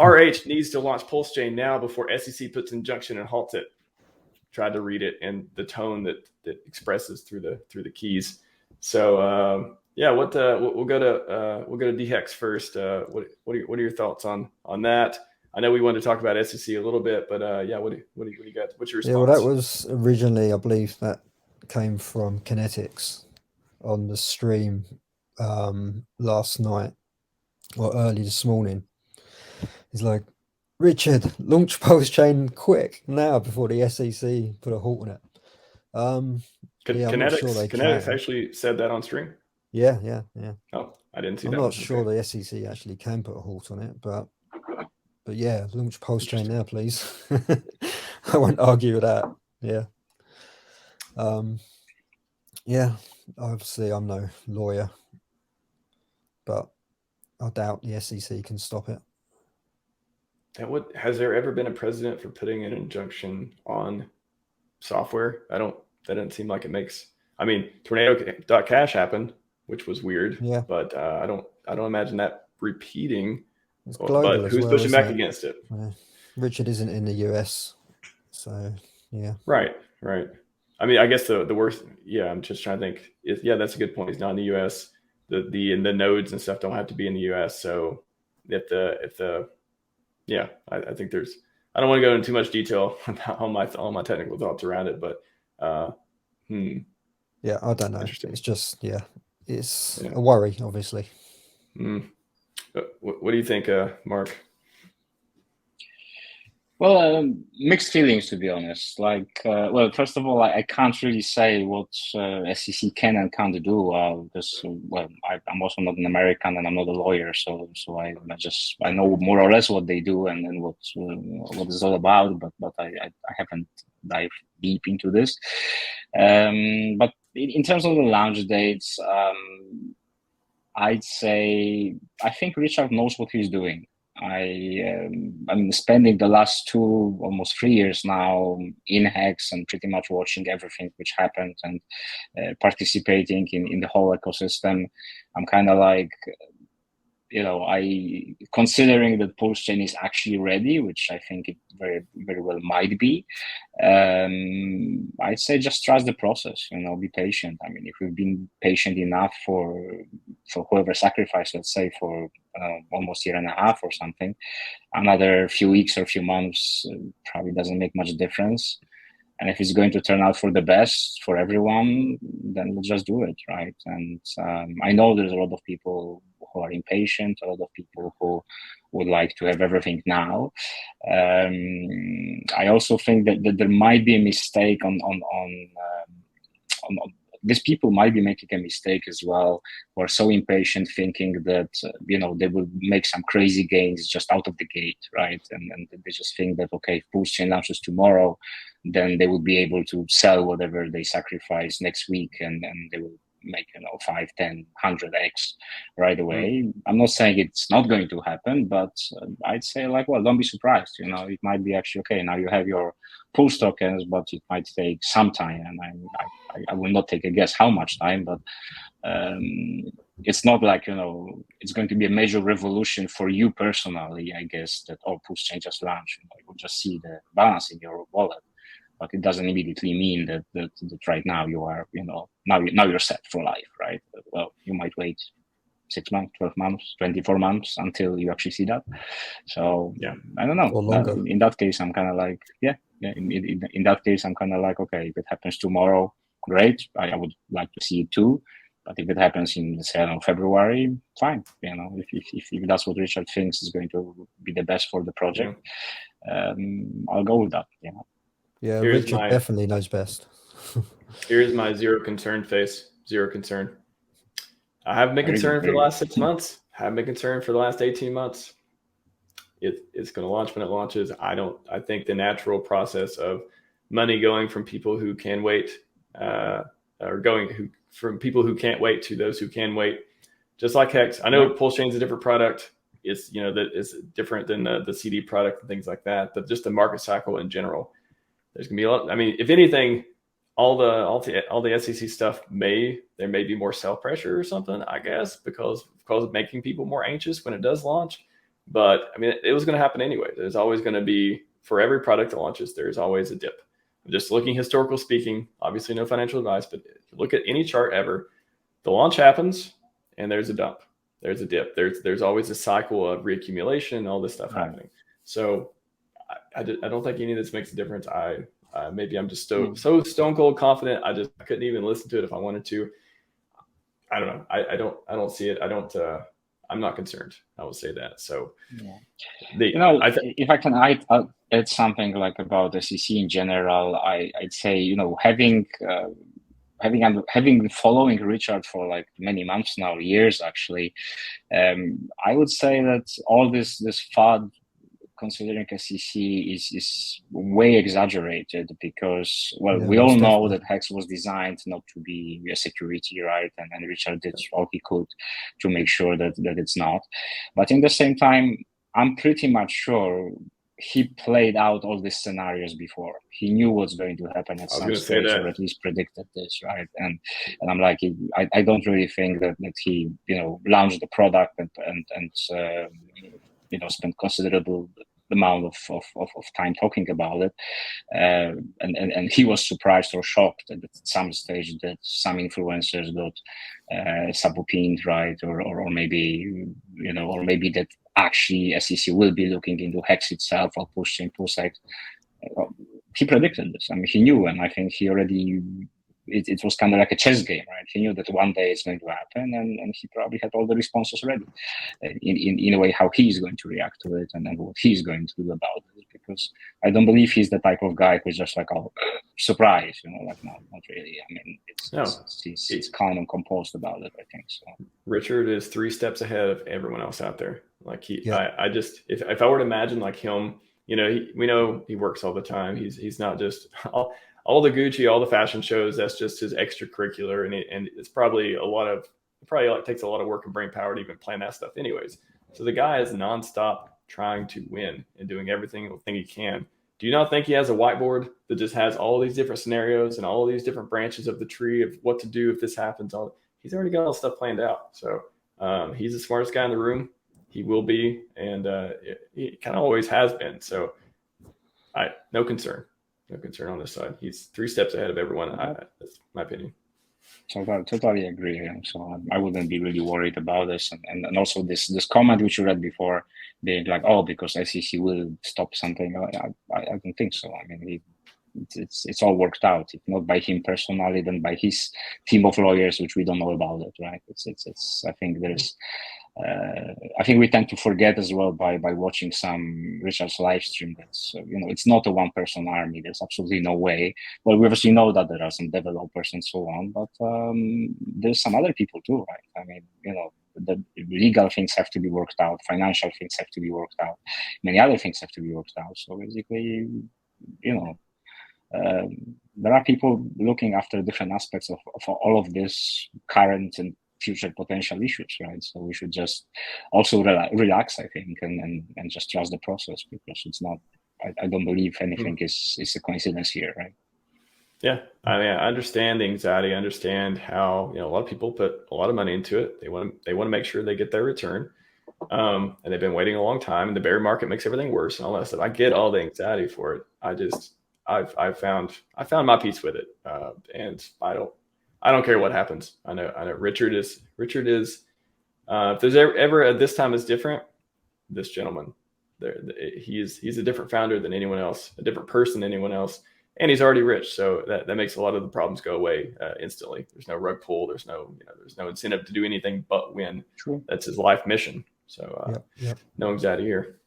RH needs to launch PulseChain now before SEC puts injunction and halts it. Tried to read it and the tone that expresses through the keys. So yeah, we'll go to DHEX first. What are your thoughts on that? I know we wanted to talk about SEC a little bit, but yeah, what do you got? What's your response? Yeah, well, that was originally, I believe, that came from Kinetics on the stream last night or early this morning. He's like, Richard, launch PulseChain quick now before the SEC put a halt on it. Yeah, I'm not sure they Kinetics can. actually said that on stream. Yeah. Oh, I didn't see that. I'm not sure the SEC actually can put a halt on it, but yeah, launch PulseChain now, please. I won't argue with that. Yeah. Yeah, obviously I'm no lawyer, but I doubt the SEC can stop it. Has there ever been a precedent for putting an injunction on software? That doesn't seem like it makes. I mean, Tornado.cash happened, which was weird. Yeah, but I don't imagine that repeating. It's global, but who's pushing back against it? Yeah. Richard isn't in the US, so yeah. Right. I mean, I guess the worst. Yeah, I'm just trying to think. Yeah, that's a good point. He's not in the US. The nodes and stuff don't have to be in the US. So if the I think there's. I don't want to go into too much detail about all my technical thoughts around it, but yeah, I don't know. It's just it's a worry, obviously. What do you think, Mark? Well, mixed feelings, to be honest. Like, well, first of all, I can't really say what SEC can and can't do because, well, I'm also not an American and I'm not a lawyer, so I know more or less what they do and what it's all about, but I haven't dived deep into this. But in terms of the launch dates, I'd say I think Richard knows what he's doing. I'm spending the last almost 3 years now in Hex and pretty much watching everything which happened and participating in the whole ecosystem. I'm kind of like, considering that PulseChain is actually ready, which I think it very, very well might be, I'd say just trust the process, be patient. I mean, if we've been patient enough for whoever sacrificed, let's say for almost 1.5 years or something, another few weeks or few months probably doesn't make much difference. And if it's going to turn out for the best for everyone, then we'll just do it, right? And I know there's a lot of people who are impatient, a lot of people who would like to have everything now. I also think that there might be a mistake on these people might be making a mistake as well, who are so impatient, thinking that they will make some crazy gains just out of the gate, right? And they just think that if PulseChain launches tomorrow, then they will be able to sell whatever they sacrifice next week, and they will make 5, 10, 100x right away. I'm not saying it's not going to happen, but I'd say don't be surprised. It might be actually okay. Now you have your Pulse tokens, but it might take some time, and I will not take a guess how much time, but it's not like it's going to be a major revolution for you personally. I guess that PulseChain just launched. You will just see the balance in your wallet. But it doesn't immediately mean that right now you are, now you're set for life, right? Well, you might wait 6 months, 12 months, 24 months until you actually see that. So yeah, I don't know. Or longer. In that case, I'm kind of like, in that case, I'm kind of like, okay, if it happens tomorrow, great. I would like to see it too. But if it happens in, let's say, February, fine. If that's what Richard thinks is going to be the best for the project, I'll go with that. Yeah, Richard definitely knows best. Here's my zero concern face. Zero concern. I haven't been concerned for the last 6 months. Haven't been concerned for the last 18 months. It's going to launch when it launches. I think the natural process of money going from people who can wait, from people who can't wait to those who can wait, just like Hex. I know PulseChain's a different product. It's that it's different than the CD product and things like that. But just the market cycle in general. There's gonna be a lot. I mean, if anything, all the SEC stuff there may be more sell pressure or something, I guess, because of making people more anxious when it does launch. But I mean, it was going to happen anyway. There's always going to be, for every product that launches, there's always a dip. I'm just looking historical speaking, obviously no financial advice, but if you look at any chart ever, the launch happens and there's a dump. There's a dip. There's always a cycle of reaccumulation, all this stuff happening. So I don't think any of this makes a difference. Maybe I'm just so stone cold confident. I couldn't even listen to it if I wanted to. I don't know. I don't see it. I'm not concerned. I will say that. So, if I can add something like about the SEC in general, I'd say, having been following Richard for like many months now, years actually, I would say that all this FUD considering SEC is way exaggerated because, we all know that Hex was designed not to be a security, right? And Richard did all he could to make sure that it's not. But in the same time, I'm pretty much sure he played out all these scenarios before. He knew what's going to happen at some stage, or at least predicted this, right? And I'm like, I don't really think that he, launched the product and spent considerable amount of time talking about it, and he was surprised or shocked at some stage that some influencers got subpoenaed, right? Or maybe that actually SEC will be looking into Hex itself or PulseChain, PulseX. He predicted this. I mean, he knew, and I think he already. It was kind of like a chess game, right? He knew that one day it's going to happen, and he probably had all the responses ready in a way how he's going to react to it and what he's going to do about it. Because I don't believe he's the type of guy who's just like, oh, surprise, like, no, not really. I mean, he's calm and composed about it, I think. So Richard is 3 steps ahead of everyone else out there. Like I just, if I were to imagine like him, we know he works all the time. He's not just all the Gucci, all the fashion shows. That's just his extracurricular, and it's probably takes a lot of work and brain power to even plan that stuff, anyways. So the guy is nonstop trying to win and doing everything he can. Do you not think he has a whiteboard that just has all these different scenarios and all these different branches of the tree of what to do if this happens? He's already got all stuff planned out. So he's the smartest guy in the room. He will be, and he kind of always has been. So no concern. No concern on this side. He's 3 steps ahead of everyone. That's my opinion. So I totally agree. So I wouldn't be really worried about this. And also this comment which you read before, being like, oh, because SEC will stop something. I don't think so. I mean, it's all worked out. If not by him personally, then by his team of lawyers, which we don't know about it, right? I think there's. I think we tend to forget as well by watching some Richard's live stream that's it's not a one-person army. There's absolutely no way. Well, we obviously know that there are some developers and so on, but there's some other people too, right? I mean, the legal things have to be worked out, financial things have to be worked out, many other things have to be worked out. So basically, there are people looking after different aspects of all of this current and future potential issues, right? So we should just also relax, I think, and just trust the process, because it's not. I don't believe anything is a coincidence here, right? Yeah, I mean, I understand the anxiety. I understand how a lot of people put a lot of money into it. They want to make sure they get their return, and they've been waiting a long time. And the bear market makes everything worse and all that stuff. I get all the anxiety for it. I found my peace with it, and I don't care what happens. I know Richard is if there's ever this time is different, this gentleman he's a different founder than anyone else, a different person than anyone else, and he's already rich, so that makes a lot of the problems go away instantly. There's no rug pull, there's no incentive to do anything but win. True. That's his life mission. So no anxiety here.